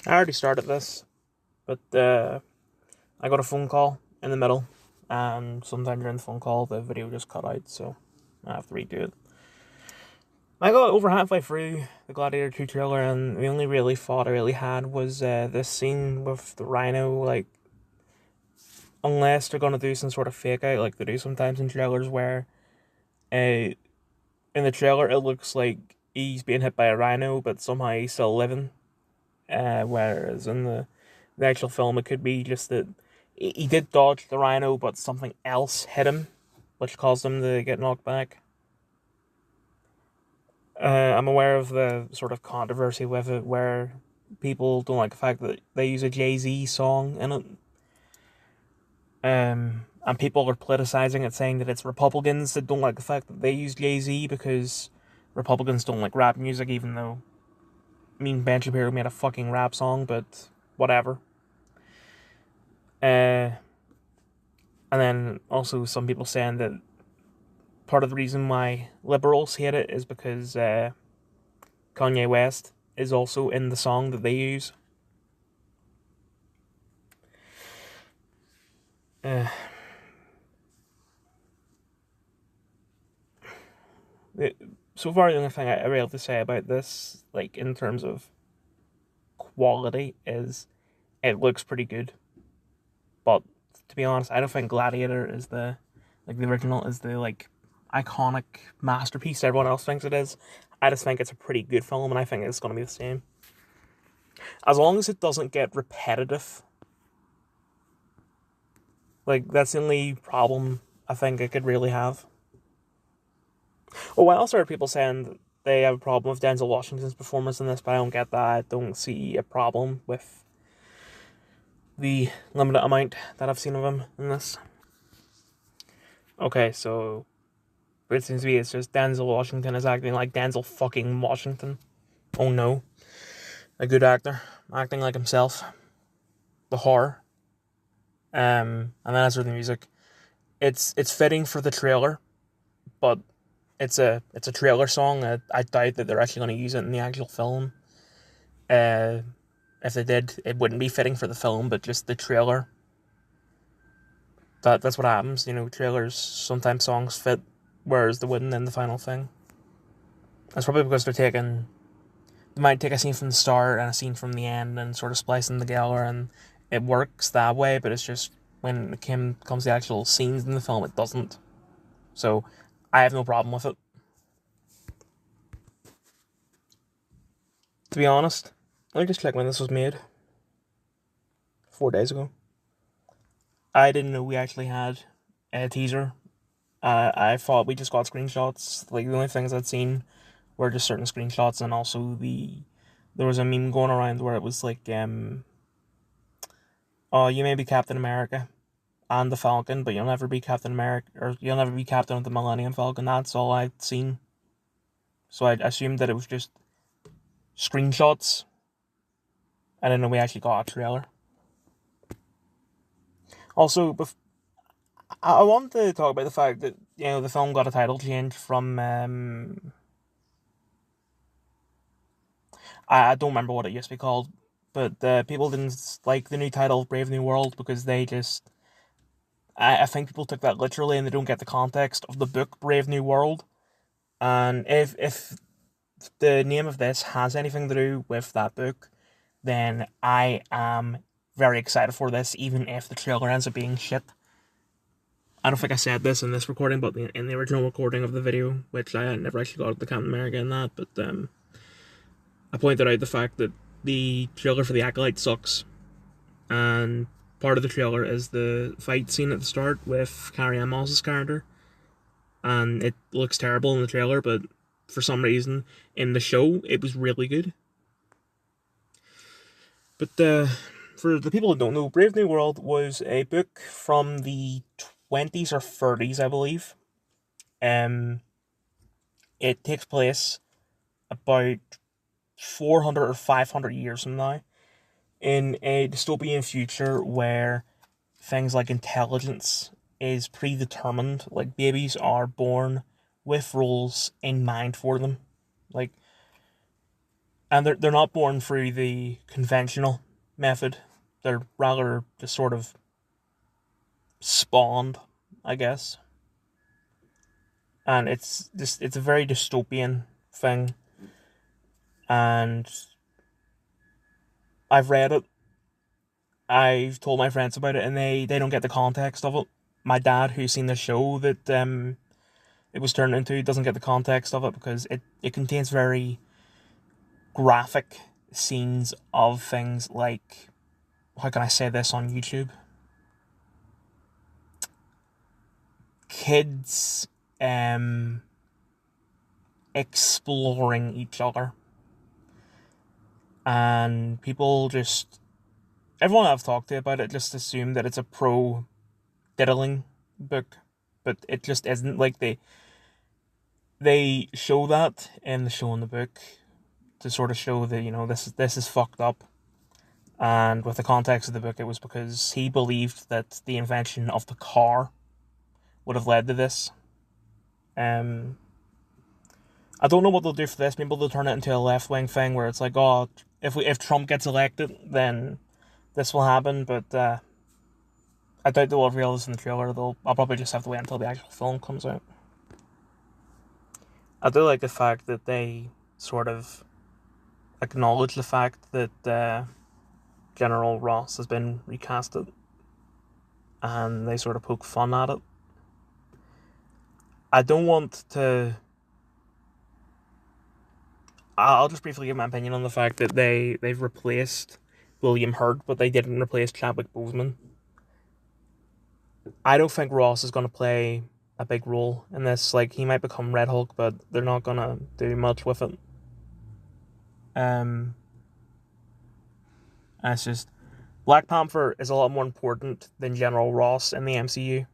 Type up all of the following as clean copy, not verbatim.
I already started this, but I got a phone call in the middle, and sometime during the phone call, the video just cut out, so I have to redo it. I got over halfway through the Gladiator 2 trailer, and the only really thought I really had was this scene with the rhino. Like, unless they're gonna do some sort of fake out, like they do sometimes in trailers, where in the trailer it looks like he's being hit by a rhino, but somehow he's still living. Whereas in the actual film, it could be just that he did dodge the rhino, but something else hit him, which caused him to get knocked back. I'm aware of the sort of controversy with it, where people don't like the fact that they use a Jay-Z song in it. And people are politicizing it, saying that it's Republicans that don't like the fact that they use Jay-Z because Republicans don't like rap music, even though, I mean, Ben Shapiro made a fucking rap song, but whatever. And then also some people saying that part of the reason why liberals hate it is because Kanye West is also in the song that they use. Uh, so far, the only thing I really have to say about this, like in terms of quality, is it looks pretty good. But to be honest, I don't think Gladiator is the original is the iconic masterpiece everyone else thinks it is. I just think it's a pretty good film, and I think it's going to be the same. As long as it doesn't get repetitive. Like, that's the only problem I think it could really have. Oh, I also heard people saying that they have a problem with Denzel Washington's performance in this, but I don't get that. I don't see a problem with the limited amount that I've seen of him in this. Okay, so it seems to be it's just Denzel Washington is acting like Denzel fucking Washington. Oh no. A good actor, acting like himself. The horror. And then as for the music, it's fitting for the trailer, but it's a trailer song. I doubt that they're actually going to use it in the actual film. Uh, if they did, it wouldn't be fitting for the film, but just the trailer. That's what happens. You know, trailers sometimes songs fit, whereas they wouldn't in the final thing. That's probably because they might take a scene from the start and a scene from the end and sort of splice them together, and it works that way. But it's just when comes to the actual scenes in the film, it doesn't. So I have no problem with it. To be honest, let me just check when this was made. 4 days ago. I didn't know we actually had a teaser. I thought we just got screenshots. Like the only things I'd seen were just certain screenshots, and also there was a meme going around where it was like, oh, you may be Captain America and the Falcon, but you'll never be Captain America, or you'll never be Captain of the Millennium Falcon. That's all I'd seen. So I assumed that it was just screenshots. I didn't know we actually got a trailer. Also, I want to talk about the fact that the film got a title change from I don't remember what it used to be called, but people didn't like the new title Brave New World because they just I think people took that literally and they don't get the context of the book Brave New World. And if the name of this has anything to do with that book, then I am very excited for this, even if the trailer ends up being shit. I don't think I said this in this recording, but in the original recording of the video, which I never actually got the Captain America in that, but I pointed out the fact that the trailer for The Acolyte sucks, and part of the trailer is the fight scene at the start with Carrie-Anne Moss's character, and it looks terrible in the trailer, but for some reason in the show it was really good. But for the people who don't know, Brave New World was a book from the 20s or 30s, I believe. Um, it takes place about 400 or 500 years from now in a dystopian future where things like intelligence is predetermined. Like, babies are born with rules in mind for them. Like, And they're not born through the conventional method. They're rather just sort of spawned, I guess. And it's a very dystopian thing. And I've read it. I've told my friends about it, and they don't get the context of it. My dad, who's seen the show that it was turned into, doesn't get the context of it because it contains very graphic scenes of things like, how can I say this on YouTube? Kids exploring each other. And people just, everyone I've talked to about it just assume that it's a pro diddling book, but it just isn't. Like, they show that in the show and the book to sort of show that, you know, this is fucked up. And with the context of the book, it was because he believed that the invention of the car would have led to this. I don't know what they'll do for this. Maybe they'll turn it into a left-wing thing where it's like, oh, if Trump gets elected, then this will happen. But I doubt they'll reveal this in the trailer. I'll probably just have to wait until the actual film comes out. I do like the fact that they sort of acknowledge the fact that General Ross has been recasted, and they sort of poke fun at it. I don't want to... I'll just briefly give my opinion on the fact that they've replaced William Hurt, but they didn't replace Chadwick Boseman. I don't think Ross is going to play a big role in this. Like, he might become Red Hulk, but they're not going to do much with it. And it's just, Black Panther is a lot more important than General Ross in the MCU.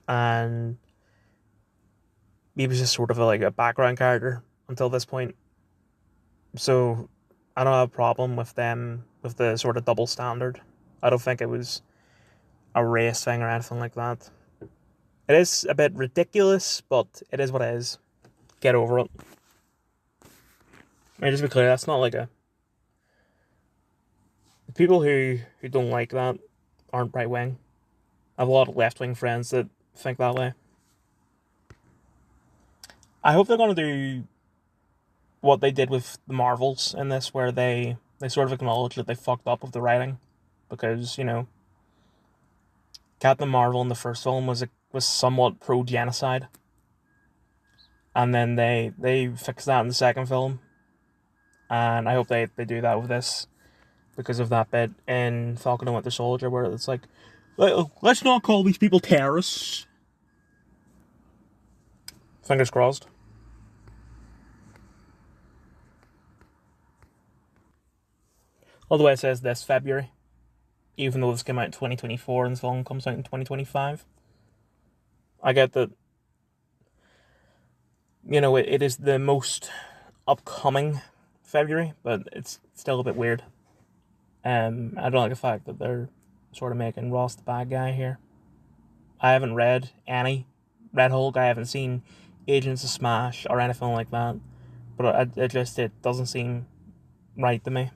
And he was just sort of a background character until this point. So I don't have a problem with them, with the sort of double standard. I don't think it was a race thing or anything like that. It is a bit ridiculous, but it is what it is. Get over it. Just to be clear, that's not like a... People who don't like that aren't right-wing. I have a lot of left-wing friends that think that way. I hope they're going to do what they did with the Marvels in this, where they sort of acknowledge that they fucked up with the writing. Because, you know, Captain Marvel in the first film was somewhat pro-genocide. And then they fixed that in the second film. And I hope they do that with this, because of that bit in Falcon and Winter Soldier where it's like, let's not call these people terrorists. Fingers crossed. Although it says this February, even though this came out in 2024 and this film comes out in 2025. I get that, you know, it is the most upcoming February, but it's still a bit weird. I don't like the fact that they're sort of making Ross the bad guy here. I haven't read any Red Hulk. I haven't seen Agents of Smash or anything like that. But it doesn't seem right to me.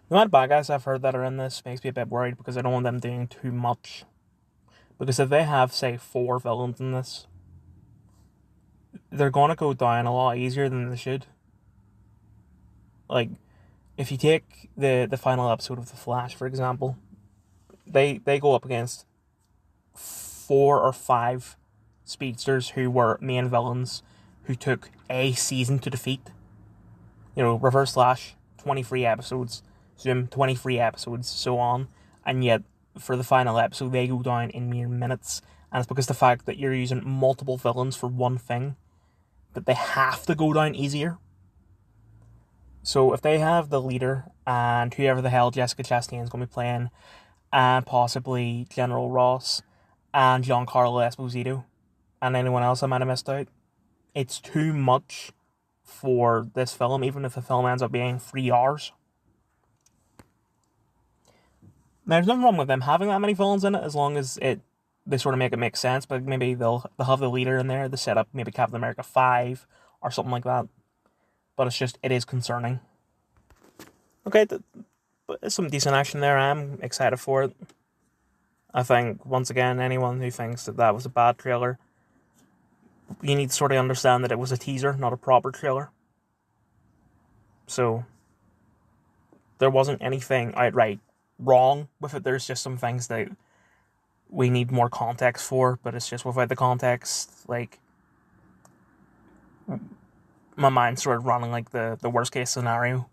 The amount of bad guys I've heard that are in this makes me a bit worried, because I don't want them doing too much. Because if they have, say, 4 villains in this, they're going to go down a lot easier than they should. Like, if you take the final episode of The Flash, for example, they go up against 4 or 5 speedsters who were main villains who took a season to defeat. You know, Reverse Flash, 23 episodes, Zoom, 23 episodes, so on. And yet, for the final episode, they go down in mere minutes. And it's because the fact that you're using multiple villains for one thing, that they have to go down easier. So if they have the leader and whoever the hell Jessica Chastain is going to be playing, and possibly General Ross and Giancarlo Esposito and anyone else I might have missed out, it's too much for this film, even if the film ends up being 3 hours. Now, there's nothing wrong with them having that many villains in it, as long as they sort of make it make sense. But maybe they'll have the leader in there, the setup, maybe Captain America 5 or something like that. But it is concerning. Okay, but there's some decent action there. I'm excited for it. I think, once again, anyone who thinks that was a bad trailer, you need to sort of understand that it was a teaser, not a proper trailer. So, there wasn't anything outright wrong with it. There's just some things that we need more context for, but it's just without the context, like, my mind's sort of running like the worst case scenario.